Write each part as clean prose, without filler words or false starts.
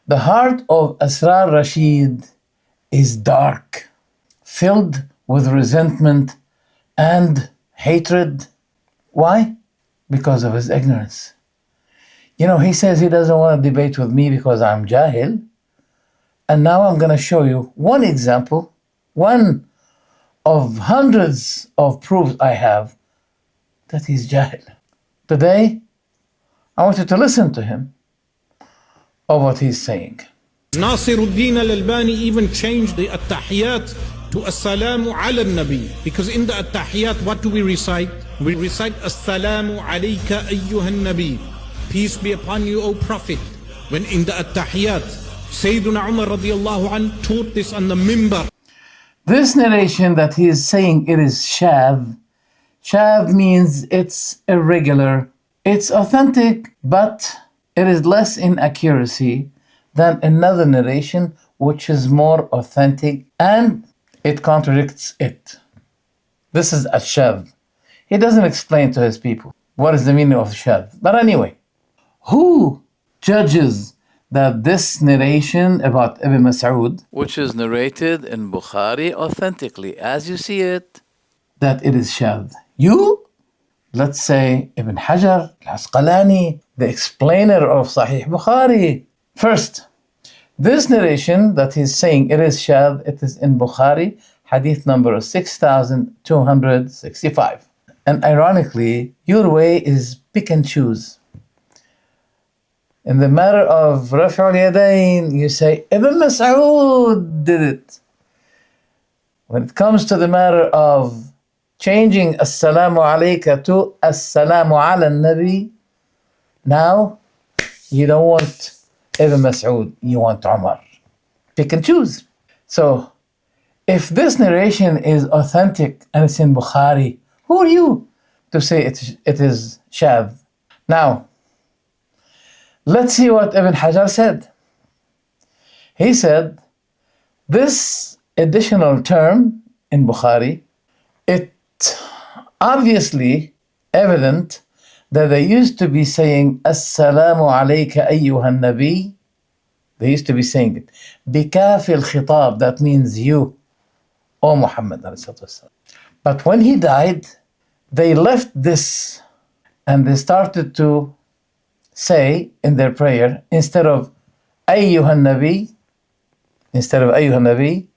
The heart of Asrar Rashid is dark, filled with resentment and hatred. Why? Because of his ignorance. You know, he says he doesn't want to debate with me because I'm jahil. And now I'm going to show you one example, one of hundreds of proofs I have that he's jahil. Today, I want you to listen to him of what he's saying. Nasiruddin al-Albani even changed the attahiyat to assalamu ala nabi, because in the attahiyat, what do we recite? We recite assalamu alayka ayyuhan nabi, peace be upon you, O Prophet. When in the attahiyat, Sayyiduna Umar radiyallahu anh taught this on the mimbar. This narration that he is saying it is shadh. Shadh means it's irregular. It's authentic, but it is less in accuracy than another narration which is more authentic and it contradicts it. This is a shadh. He doesn't explain to his people what is the meaning of shadh. But anyway, who judges that this narration about Ibn Mas'ud, which is narrated in Bukhari authentically as you see it, that it is shadh? You? Let's say Ibn Hajar al-Asqalani, the explainer of Sahih Bukhari. First, this narration that he's saying it is shadh, it is in Bukhari, hadith number 6265. And ironically, your way is pick and choose. In the matter of Raf'ul Yadayn, you say Ibn Mas'ud did it. When it comes to the matter of changing Assalamu alayka to Assalamu ala nabi, now you don't want Ibn Mas'ud, you want Umar. Pick and choose. So, if this narration is authentic and it's in Bukhari, who are you to say it is shadh? Now, let's see what Ibn Hajar said. He said, this additional term in Bukhari, it obviously evident that they used to be saying Assalamu alayka ayyuhan nabi. They used to be saying it. Bikaf al-khitab, that means you, O Muhammad. But when he died, they left this and they started to say in their prayer, instead of ayyuhan nabi,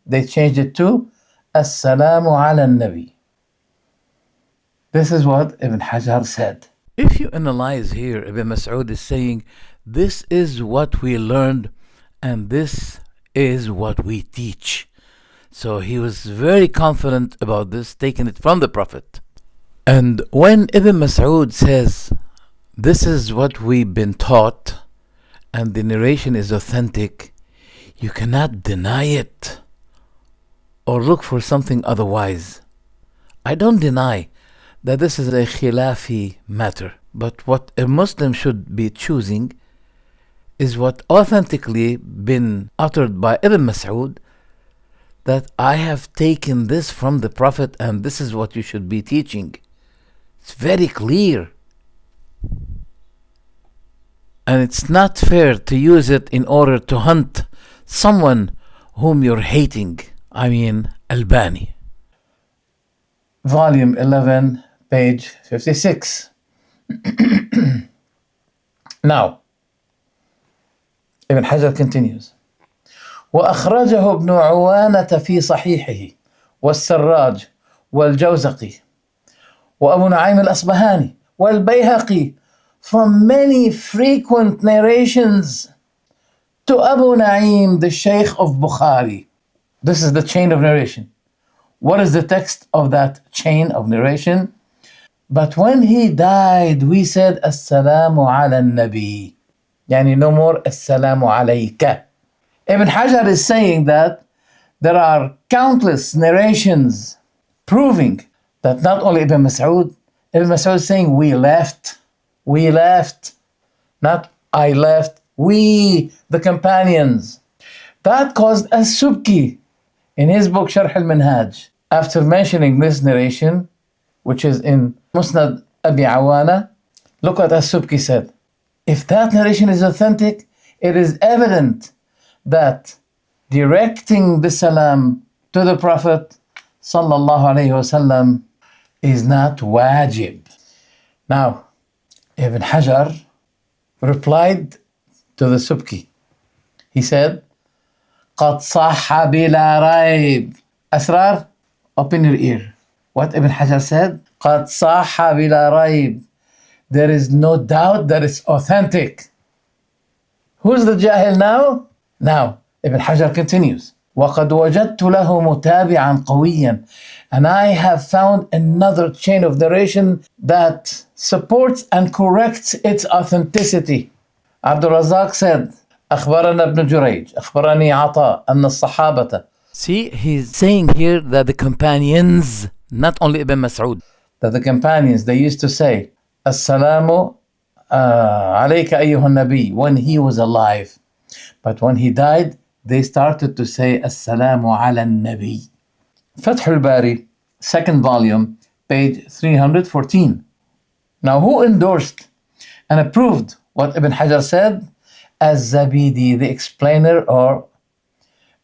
they changed it to Assalamu ala nabi. This is what Ibn Hajar said. If you analyze here, Ibn Mas'ud is saying, this is what we learned and this is what we teach. So he was very confident about this, taking it from the Prophet. And when Ibn Mas'ud says, this is what we've been taught and the narration is authentic, you cannot deny it or look for something otherwise. I don't deny that this is a khilafi matter, but what a Muslim should be choosing is what authentically been uttered by Ibn Mas'ud, that I have taken this from the Prophet and this is what you should be teaching. It's very clear. And it's not fair to use it in order to hunt someone whom you're hating. I mean, Albani. Volume 11, page 56. Now, Ibn Hajar continues. وأخرجه ابن عوانة في صحيحه والسراج والجوزقي وأبو نعيم الأصبهاني والبيهقي from many frequent narrations to Abu Na'im, the Shaykh of Bukhari. This is the chain of narration. What is the text of that chain of narration? But when he died, we said Assalamu ala nabi. Yani no more Assalamu alayka. Ibn Hajar is saying that there are countless narrations proving that not only Ibn Mas'ud is saying we left, not I left, we, the companions. That caused As-Subki in his book Sharh al-Minhaj, after mentioning this narration, which is in Musnad Abi Awana, look what As-Subki said. If that narration is authentic, it is evident that directing the salam to the Prophet sallallahu alayhi wasallam is not wajib. Now, Ibn Hajar replied to the Subki. He said, قَدْ صَحَّ بِلَا رَيْبٍ. Asrar, open your ear. What Ibn Hajar said? قَدْ صَحَّ بِلَا رَيْبٍ. There is no doubt that it's authentic. Who's the jahil now? Now, Ibn Hajar continues. وَقَدْ وَجَدْتُ لَهُ مُتَابِعًا قَوِيًّا. And I have found another chain of narration that supports and corrects its authenticity. Abdul Razak said, أخبرنا ابن جريج أخبرني عطاء أن الصحابة. See, he's saying here that the companions, not only Ibn Mas'ud, that the companions, they used to say, Assalamu alayka ayyuha nabi, when he was alive. But when he died, they started to say Assalamu ala nabi. Fath al-Bari, second volume, page 314. Now, who endorsed and approved what Ibn Hajar said? Az-Zabidi, the explainer, or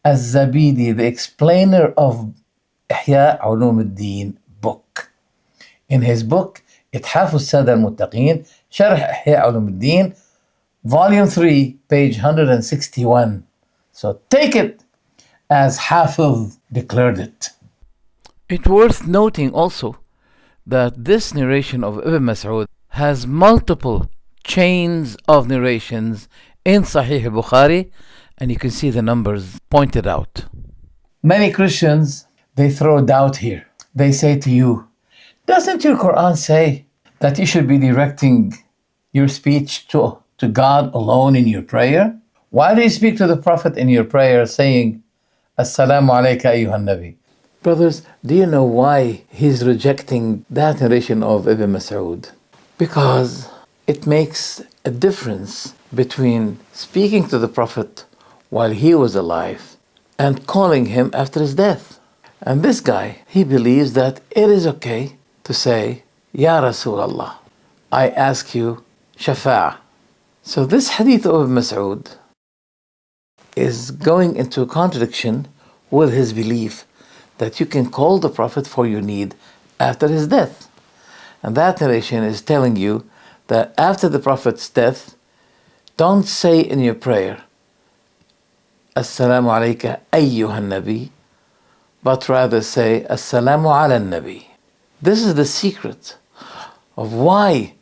Az-Zabidi, the explainer of Ihya Ulum al-Din book. In his book, إتحاف السادة المتقين, شرح إحياء علوم الدين, volume 3, page 161. So take it as Hafiz declared it. It's worth noting also that this narration of Ibn Mas'ud has multiple chains of narrations in Sahih Bukhari, and you can see the numbers pointed out. Many Christians, they throw doubt here. They say to you, doesn't your Quran say that you should be directing your speech to God alone in your prayer? Why do you speak to the Prophet in your prayer saying, Assalamu alayka ayyuhan nabi? Brothers, do you know why he's rejecting that narration of Ibn Mas'ud? Because it makes a difference between speaking to the Prophet while he was alive and calling him after his death. And this guy, he believes that it is okay to say, Ya Rasulullah, I ask you shafa'ah. So this hadith of Ibn Mas'ud is going into contradiction with his belief that you can call the Prophet for your need after his death. And that narration is telling you that after the Prophet's death, don't say in your prayer, Assalamu alayka ayyuhan nabi, but rather say, Assalamu ala nabi. This is the secret of why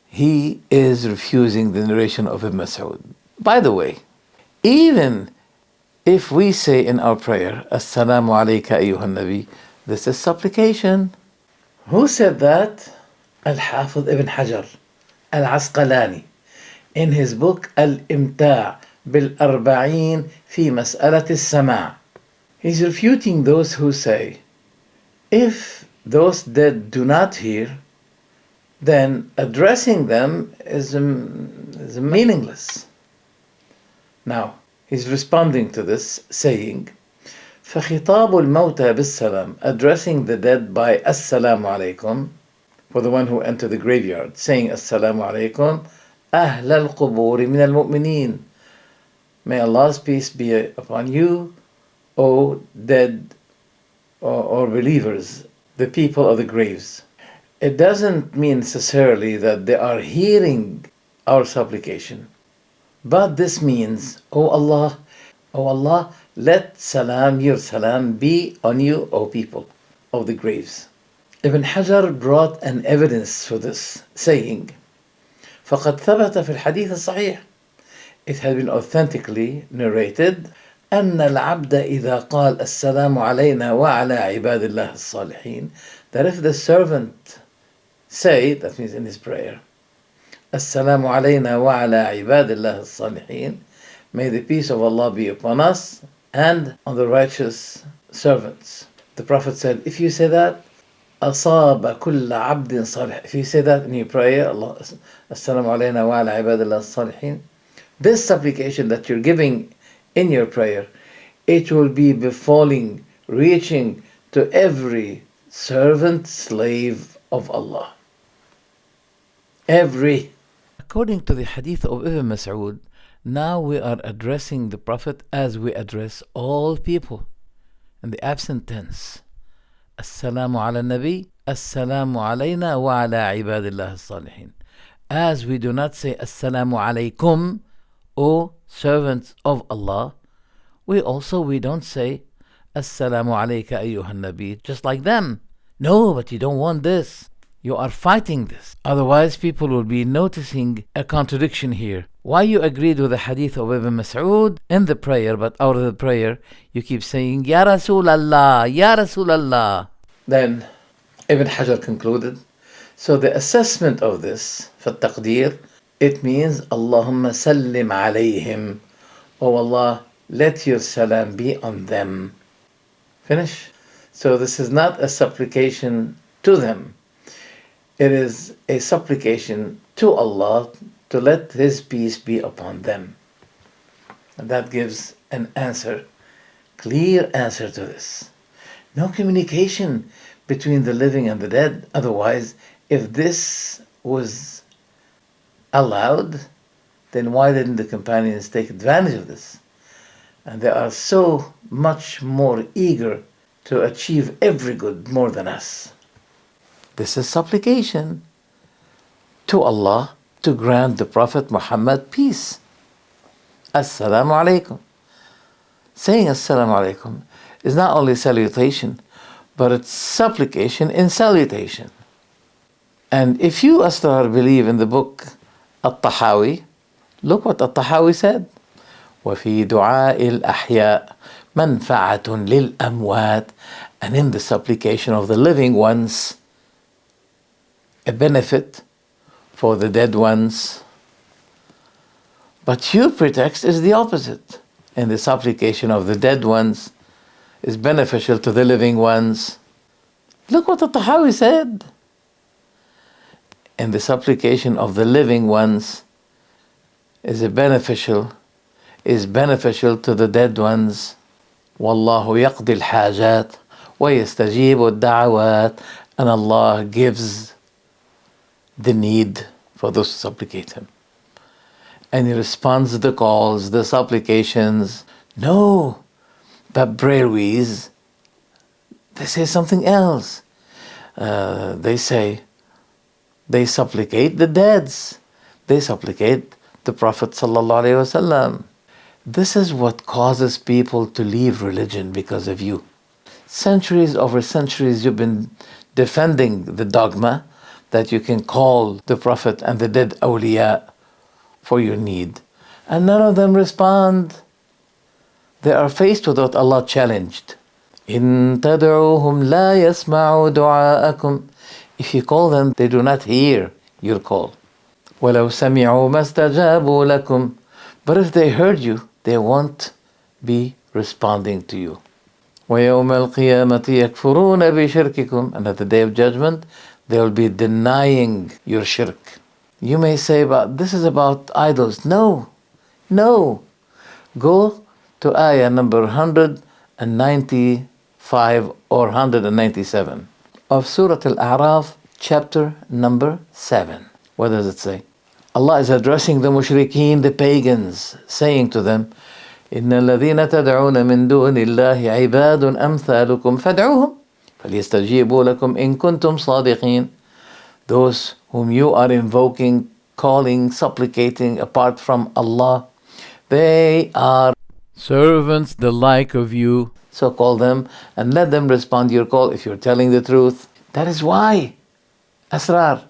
he is refusing the narration of Ibn Mas'ud. By the way, even if we say in our prayer, Assalamu alayka ayyuhan nabi, this is supplication. Who said that? Al-Hafiz Ibn Hajar Al-Asqalani in his book Al-Imta' bil-Arba'in fi Mas'alat al-Sama'. He's refuting those who say, if those dead do not hear, then addressing them is meaningless. Now, he's responding to this, saying, فَخِطَابُ الْمَوْتَى بِالسَّلَامِ, addressing the dead by Assalamu alaykum, for the one who entered the graveyard, saying Assalamu alaykum, أَهْلَ الْقُبُورِ مِنَ الْمُؤْمِنِينَ. May Allah's peace be upon you, O dead or believers, the people of the graves. It doesn't mean necessarily that they are hearing our supplication, but this means, O Allah, let salam, your salam, be on you, O people of the graves. Ibn Hajar brought an evidence for this, saying, فَقَدْ ثَبَتَ فِي الْحَدِيثِ الصَّحِيحِ. It had been authentically narrated, أن العبد إذا قال السلام علينا وعلى عباد الله الصالحين, that if the servant say, that means in his prayer, السلام علينا وعلى عباد الله الصالحين, may the peace of Allah be upon us and on the righteous servants. The Prophet said, if you say that, أصاب كل عبد صالح. If you say that in your prayer, Allah, السلام علينا وعلى عباد الله الصالحين, this supplication that you're giving in your prayer, it will be befalling, reaching to every servant, slave of Allah. Every. According to the hadith of Ibn Mas'ud, Now we are addressing the Prophet as we address all people in the absent tense. Assalamu ala nabi, assalamu alayna wa ala ibadillah as-salihin. As we do not say assalamu alaykum, O servants of Allah, we don't say assalamu alayka ayyuhan nabi, just like them. No, but you don't want this. You are fighting this. Otherwise, people will be noticing a contradiction here. Why you agreed with the hadith of Ibn Mas'ud in the prayer, but out of the prayer, you keep saying, Ya Rasulallah, Ya Rasulallah. Then Ibn Hajar concluded, so the assessment of this, فالتقدير, it means, Allahumma sallim alayhim. Oh Allah, let your salam be on them. Finish. So this is not a supplication to them. It is a supplication to Allah to let His peace be upon them. And that gives an answer, clear answer to this. No communication between the living and the dead. Otherwise, if this was allowed, then why didn't the companions take advantage of this? And they are so much more eager to achieve every good more than us. This is supplication to Allah to grant the Prophet Muhammad peace. Assalamu alaikum. Saying Assalamu alaikum is not only salutation, but it's supplication in salutation. And if you, ASRAR, believe in the book At-Tahawi, look what At-Tahawi said. وَفِي دُعَاءِ الْأَحْيَاءِ مَنْفَعَةٌ لِلْأَمْوَاتِ. And in the supplication of the living ones, a benefit for the dead ones. But your pretext is the opposite. In the supplication of the dead ones is beneficial to the living ones. Look what the Tahawi said. In the supplication of the living ones is beneficial to the dead ones. وَاللَّهُ يَقْضِي الْحَاجَاتِ وَيَسْتَجِيبُ الدَّعَوَاتِ. And Allah gives the need for those who supplicate Him. And He responds to the calls, the supplications. No, the Brahwis, they say something else. They supplicate the deads. They supplicate the Prophet ﷺ. This is what causes people to leave religion because of you. Centuries over centuries you've been defending the dogma that you can call the Prophet and the dead awliya for your need. And none of them respond. They are faced with what Allah challenged. إِن تَدْعُوهُمْ لَا يَسْمَعُوا دُعَاءَكُمْ. If you call them, they do not hear your call. وَلَوْ سَمِعُوا مَا اسْتَجَابُوا لَكُمْ. But if they heard you, they won't be responding to you. وَيَوْمَ الْقِيَامَةِ يَكْفُرُونَ بِشِرْكِكُمْ. And at the Day of Judgment, they will be denying your shirk. You may say, but this is about idols. No. Go to ayah number 195 or 197 of Surah Al-A'raf, chapter number 7. What does it say? Allah is addressing the mushrikeen, the pagans, saying to them, إِنَّ الَّذِينَ تَدْعُونَ مِن دُونِ اللَّهِ عِبَادٌ أَمْثَالُكُمْ فَادْعُوهُمْ فَلْيَسْتَجِيبُوا لَكُمْ إِن كُنتُمْ صَادِقِينَ. Those whom you are invoking, calling, supplicating apart from Allah, they are servants the like of you. So call them and let them respond to your call if you're telling the truth. That is why, ASRAR,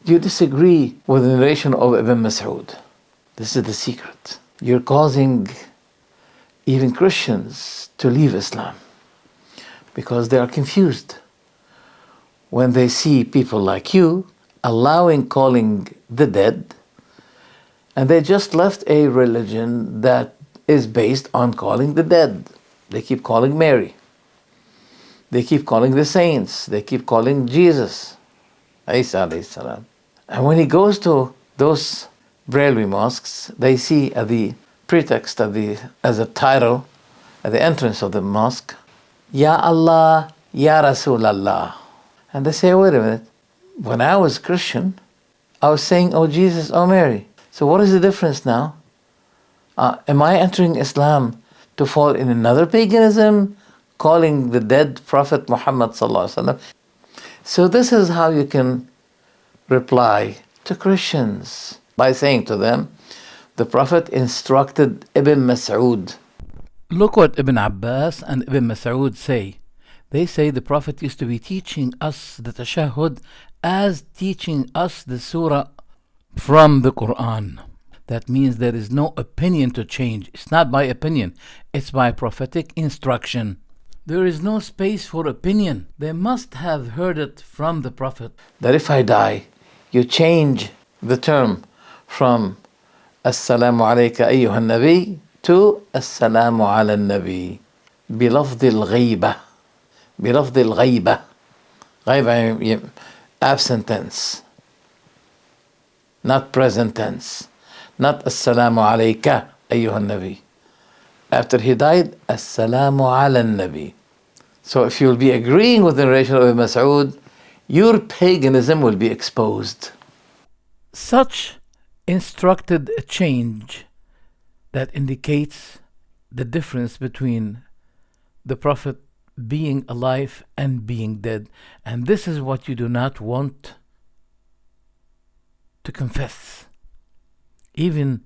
you disagree with the narration of Ibn Mas'ud. This is the secret. You're causing even Christians to leave Islam because they are confused when they see people like you allowing calling the dead, and they just left a religion that is based on calling the dead. They keep calling Mary. They keep calling the saints. They keep calling Jesus, Isa alayhi salam. And when he goes to those Braillery mosques, they see at the pretext as a title at the entrance of the mosque, Ya Allah, Ya Rasulallah. And they say, wait a minute, when I was Christian, I was saying, oh Jesus, oh Mary. So what is the difference now? Am I entering Islam to fall in another paganism, calling the dead Prophet Muhammad sallallahu alaihi wasallam? So this is how you can reply to Christians by saying to them, the Prophet instructed Ibn Mas'ud. Look what Ibn Abbas and Ibn Mas'ud say. They say the Prophet used to be teaching us the Tashahhud as teaching us the surah from the Quran. That means there is no opinion to change. It's not by opinion, it's by prophetic instruction. There is no space for opinion. They must have heard it from the Prophet. That if I die, you change the term from Assalamu alayka ayyuhan nabi to Assalamu ala nabi بلفظ الغيبة بلفظ الغيبة غيبة absent tense, not present tense, not Assalamu alayka ayyuhan nabi. After he died, Assalamu ala nabi. So if you'll be agreeing with the narration of Ibn Mas'ud, your paganism will be exposed. Such instructed a change that indicates the difference between the Prophet being alive and being dead. And this is what you do not want to confess. Even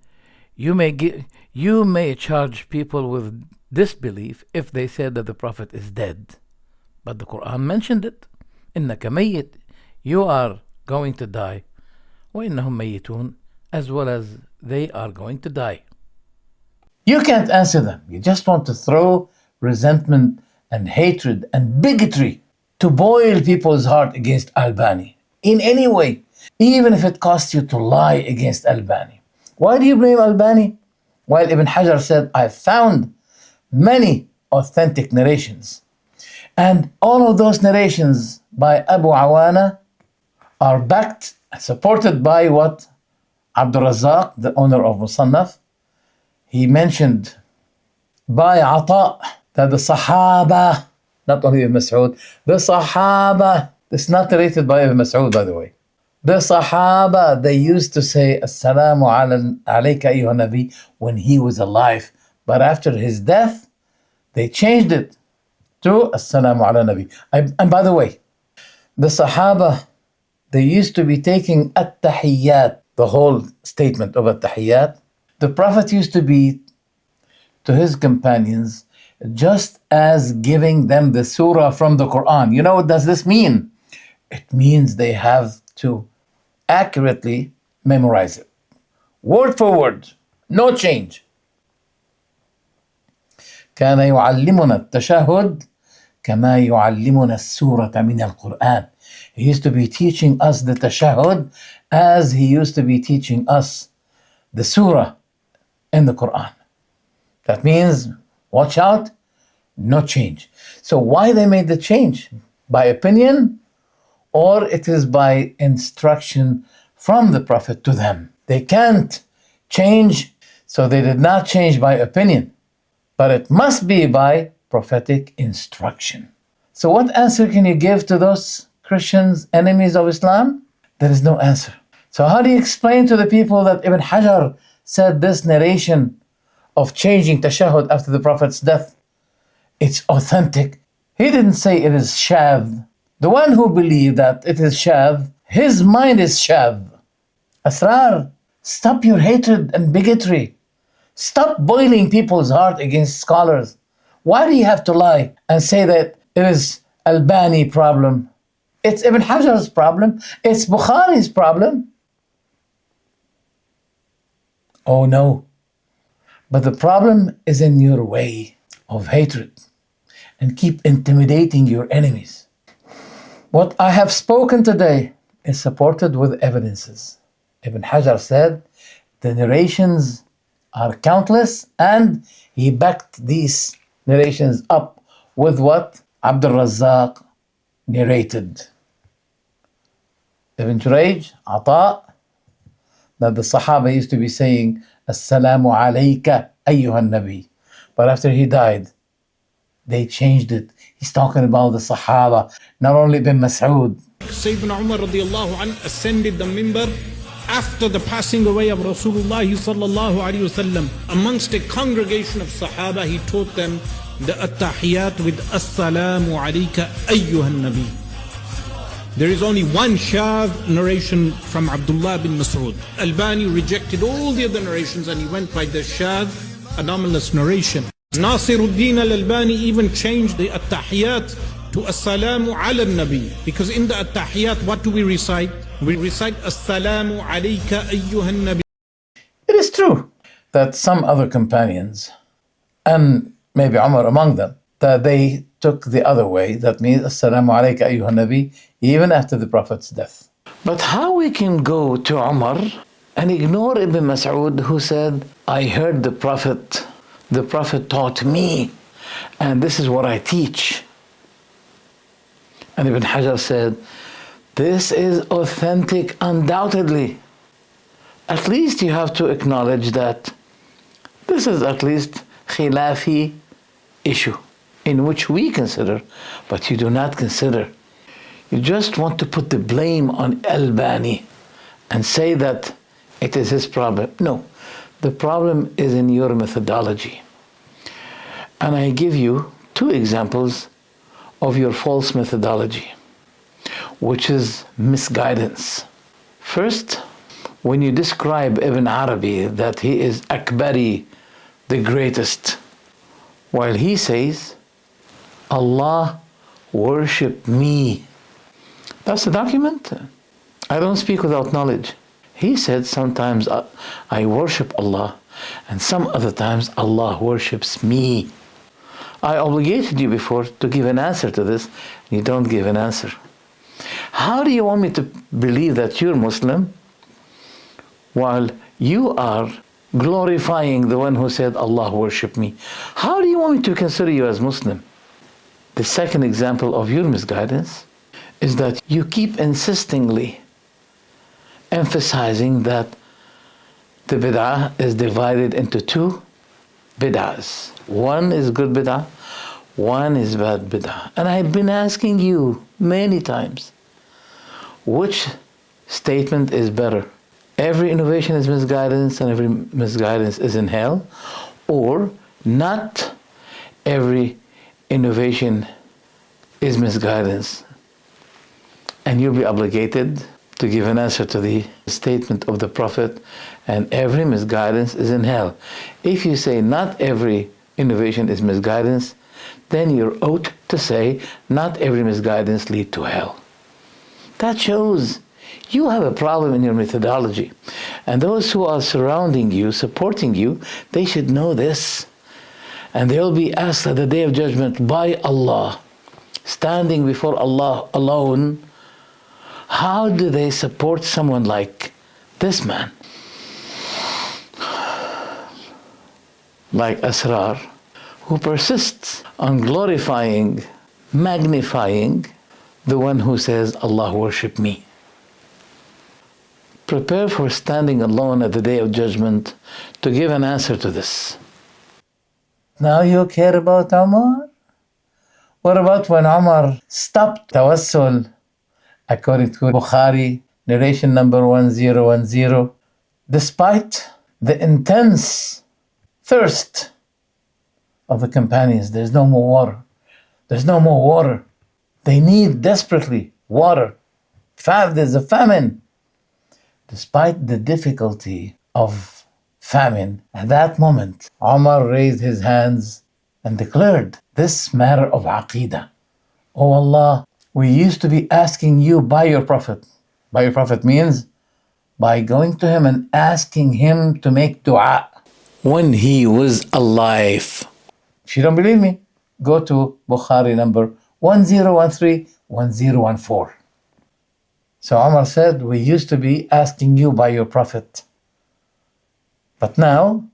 you may charge people with disbelief if they said that the Prophet is dead. But the Quran mentioned it. إِنَّكَ مَيِّتٌ, you are going to die. وَإِنَّهُمْ مَيِّتُونَ, as well as they are going to die. You can't answer them. You just want to throw resentment and hatred and bigotry to boil people's heart against Albani in any way, even if it costs you to lie against Albani. Why do you blame Albani? While Ibn Hajar said, I found many authentic narrations. And all of those narrations by Abu Awana are backed, supported by what? Abdul Razzaq, the owner of Musannaf, he mentioned by Ata that the Sahaba, not only Ibn Mas'ud, the Sahaba, it's not narrated by Ibn Mas'ud, by the way. The Sahaba, they used to say Assalamu alayka ayyuhan nabi when he was alive. But after his death, they changed it to Assalamu ala nabi. And by the way, the Sahaba, they used to be taking at-tahiyyat, the whole statement of at-tahiyyat. The Prophet used to be to his companions just as giving them the surah from the Quran. You know what does this mean? It means they have to accurately memorize it. Word for word, no change. كان يعلمنا التشهد كما يعلمنا السورة من القرآن. He used to be teaching us the tashahhud as he used to be teaching us the surah in the Quran. That means, watch out, no change. So why they made the change? By opinion, or it is by instruction from the Prophet to them? They can't change, so they did not change by opinion, but it must be by prophetic instruction. So what answer can you give to those Christians, enemies of Islam? There is no answer. So how do you explain to the people that Ibn Hajar said this narration of changing tashahhud after the Prophet's death, it's authentic? He didn't say it is shadh. The one who believed that it is shadh, his mind is shadh. ASRAR, stop your hatred and bigotry. Stop boiling people's heart against scholars. Why do you have to lie and say that it is Albani problem? It's Ibn Hajar's problem. It's Bukhari's problem. Oh no. But the problem is in your way of hatred, and keep intimidating your enemies. What I have spoken today is supported with evidences. Ibn Hajar said the narrations are countless, and he backed these narrations up with what Abdul Razzaq narrated. Ibn Jurayj, Ata, that the Sahaba used to be saying Assalamu alayka ayyuhan nabi. But after he died, they changed it. He's talking about the Sahaba, not only Ibn Mas'ud. Sayyidina Umar radiallahu anhu ascended the minbar after the passing away of Rasulullah sallallahu alaihi wasallam, amongst a congregation of Sahaba, he taught them the at-tahiyat with Assalamu alayka ayyuhan nabi. There is only one shadh narration from Abdullah bin Mas'ud. Albani rejected all the other narrations and he went by the shadh, anomalous narration. Nasiruddin al-Albani even changed the at-tahiyat to Assalamu ala nabi, because in the at-tahiyat, what do we recite? We recite Assalamu alayka ayyuhan nabi. It is true that some other companions, and maybe Umar among them, that they took the other way. That means Assalamu alayka ayyuhan nabi, even after the Prophet's death. But how we can go to Umar and ignore Ibn Mas'ud, who said, I heard the Prophet taught me, and this is what I teach. And Ibn Hajar said, this is authentic undoubtedly. At least you have to acknowledge that this is at least khilafi issue in which we consider, but you do not consider. You just want to put the blame on Albani and say that it is his problem. No, the problem is in your methodology. And I give you 2 examples of your false methodology, which is misguidance. First, when you describe Ibn Arabi that he is Akbari, the greatest, while he says, Allah worship me. That's the document. I don't speak without knowledge. He said sometimes I worship Allah, and some other times Allah worships me. I obligated you before to give an answer to this, and you don't give an answer. How do you want me to believe that you're Muslim while you are glorifying the one who said Allah worship me? How do you want me to consider you as Muslim? The second example of your misguidance is that you keep insistingly emphasizing that the bid'ah is divided into 2 bid'ahs. One is good bid'ah, one is bad bid'ah. And I've been asking you many times, which statement is better? Every innovation is misguidance and every misguidance is in hell, or not every innovation is misguidance, and you'll be obligated to give an answer to the statement of the Prophet, and every misguidance is in hell. If you say not every innovation is misguidance, then you're owed to say not every misguidance lead to hell. That shows you have a problem in your methodology, and those who are surrounding you, supporting you, they should know this. And they'll be asked at the Day of Judgment by Allah, standing before Allah alone, how do they support someone like this man? Like ASRAR, who persists on glorifying, magnifying the one who says, Allah worship me. Prepare for standing alone at the Day of Judgment to give an answer to this. Now you care about Umar? What about when Umar stopped tawassul, according to Bukhari, narration number 1010, despite the intense thirst of the companions? There's no more water. There's no more water. They need desperately water. There's a famine. Despite the difficulty of famine, at that moment, Umar raised his hands and declared this matter of Aqidah. Oh Allah, we used to be asking you by your Prophet. By your Prophet means by going to him and asking him to make dua when he was alive. If you don't believe me, go to Bukhari number 1013, 1014. So Umar said, we used to be asking you by your Prophet, but now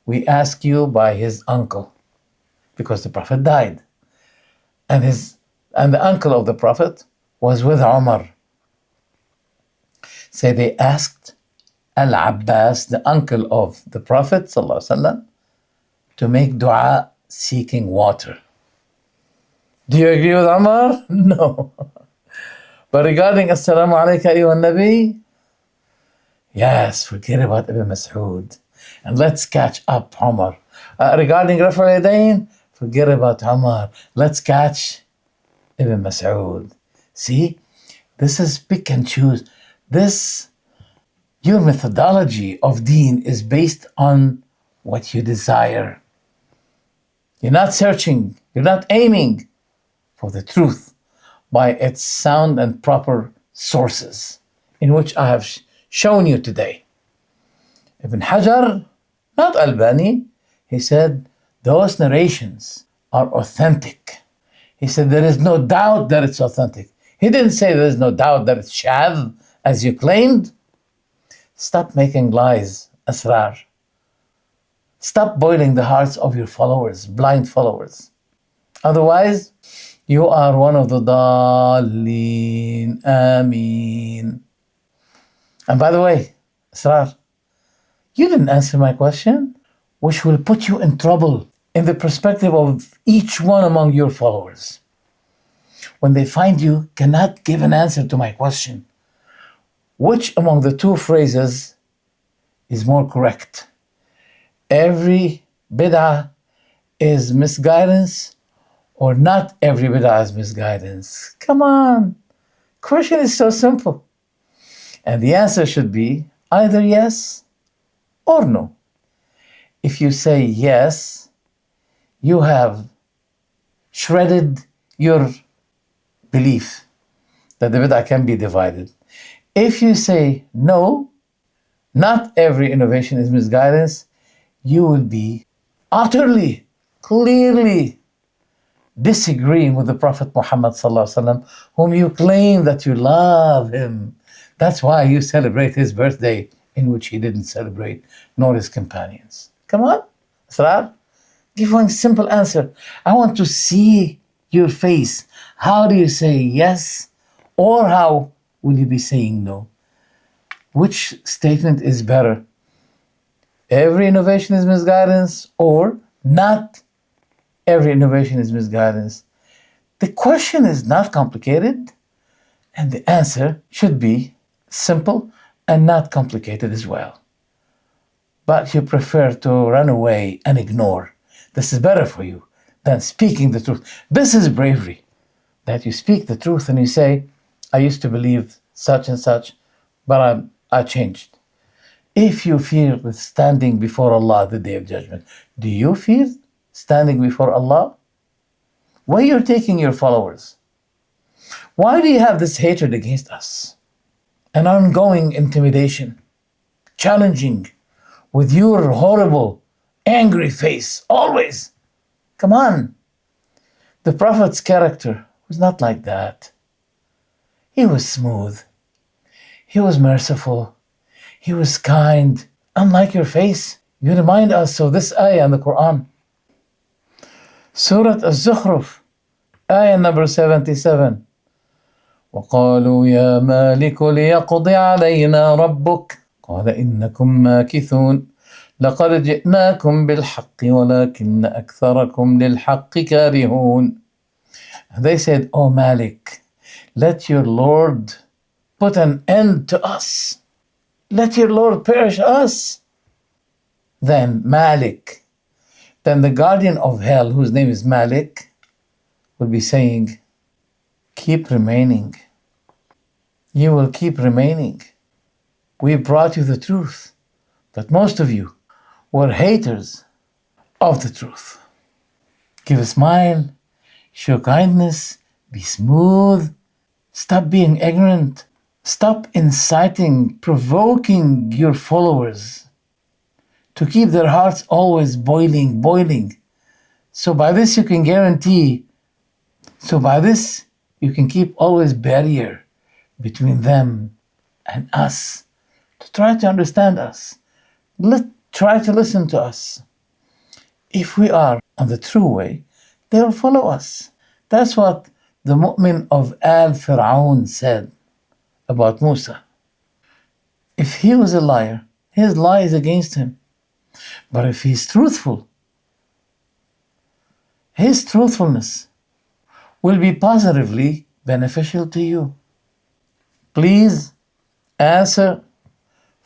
we ask you by his uncle, because the Prophet died. And the uncle of the Prophet was with Umar. So they asked Al-Abbas, the uncle of the Prophet ﷺ, to make dua seeking water. Do you agree with Umar? No. But regarding Assalamu alayka ayyuhan nabi, Yes, forget about Ibn Mas'ud. And let's catch up Umar. Regarding Rafa al-Yadayn, forget about Umar. Let's catch Ibn Mas'ud. See, this is pick and choose. Your methodology of deen is based on what you desire. You're not searching, you're not aiming for the truth by its sound and proper sources, in which I have shown you today. Ibn Hajar, not Albani, he said, those narrations are authentic. He said, there is no doubt that it's authentic. He didn't say there is no doubt that it's shadh, as you claimed. Stop making lies, ASRAR. Stop boiling the hearts of your followers, blind followers. Otherwise, you are one of the dallin. Ameen. And by the way, ASRAR, you didn't answer my question, which will put you in trouble in the perspective of each one among your followers. When they find you cannot give an answer to my question, which among the two phrases is more correct? Every bid'ah is misguidance, or not every bid'ah is misguidance? Come on. Question is so simple. And the answer should be either yes or no. If you say yes, you have shredded your belief that the bid'ah can be divided. If you say no, not every innovation is misguidance, you will be utterly, clearly disagreeing with the Prophet Muhammad ﷺ, whom you claim that you love him. That's why you celebrate his birthday, in which he didn't celebrate, nor his companions. Come on, Asrar, give one simple answer. I want to see your face. How do you say yes, or how will you be saying no? Which statement is better? Every innovation is misguidance, or not every innovation is misguidance? The question is not complicated, and the answer should be simple and not complicated as well. But you prefer to run away and ignore. This is better for you than speaking the truth. This is bravery, that you speak the truth and you say, I used to believe such and such, but I changed. If you fear standing before Allah the Day of Judgment, do you fear standing before Allah? Where you're taking your followers? Why do you have this hatred against us? An ongoing intimidation, challenging with your horrible, angry face, always. Come on. The Prophet's character was not like that. He was smooth. He was merciful. He was kind. Unlike your face, you remind us of this ayah in the Quran. Surah Al-Zukhruf, ayah number 77. وقالوا يا مالك ليقضي علينا ربك قال إنكم ماكثون لقد جئناكم بالحق ولكن أكثركم للحق كارهون. And they said, O Malik, let your Lord put an end to us. Let your Lord perish us. Then Malik, then the guardian of hell, whose name is Malik, will be saying, keep remaining. You will keep remaining. We brought you the truth, but most of you were haters of the truth. Give a smile, show kindness, be smooth, stop being ignorant, stop inciting, provoking your followers to keep their hearts always boiling. So by this you can keep always barrier between them and us, to try to understand us. Try to listen to us. If we are on the true way, they will follow us. That's what the mu'min of Al-Fir'aun said about Musa. If he was a liar, his lie is against him. But if he's truthful, his truthfulness will be positively beneficial to you. Please answer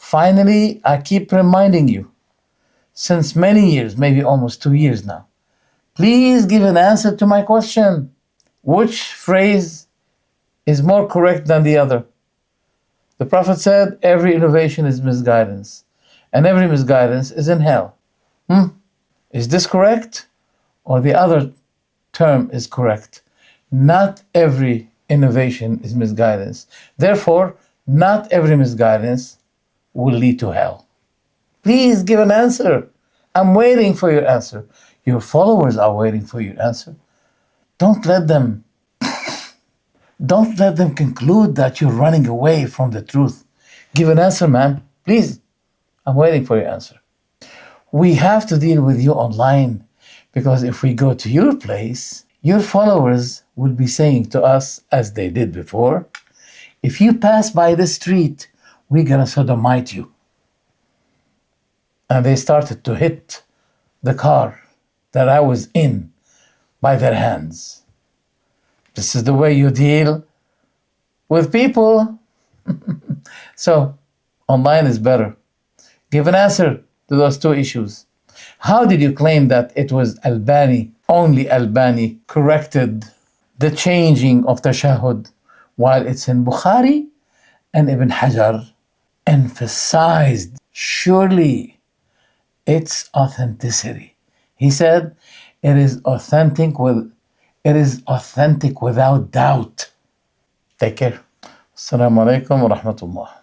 Finally, I keep reminding you, since many years, maybe almost 2 years now, please give an answer to my question. Which phrase is more correct than the other? The Prophet said, every innovation is misguidance, and every misguidance is in hell. Is this correct? Or the other term is correct? Not every innovation is misguidance. Therefore, not every misguidance will lead to hell. Please give an answer. I'm waiting for your answer. Your followers are waiting for your answer. Don't let them conclude that you're running away from the truth. Give an answer, man. Please. I'm waiting for your answer. We have to deal with you online, because if we go to your place, your followers will be saying to us, as they did before, if you pass by the street, we're gonna sodomite you. And they started to hit the car that I was in by their hands. This is the way you deal with people. So, online is better. Give an answer to those two issues. How did you claim that it was Albani, only Albani, corrected the changing of Tashahhud, while it's in Bukhari and Ibn Hajar emphasized surely its authenticity? He said it is authentic without doubt. Take care. Assalamu alaikum wa rahmatullah.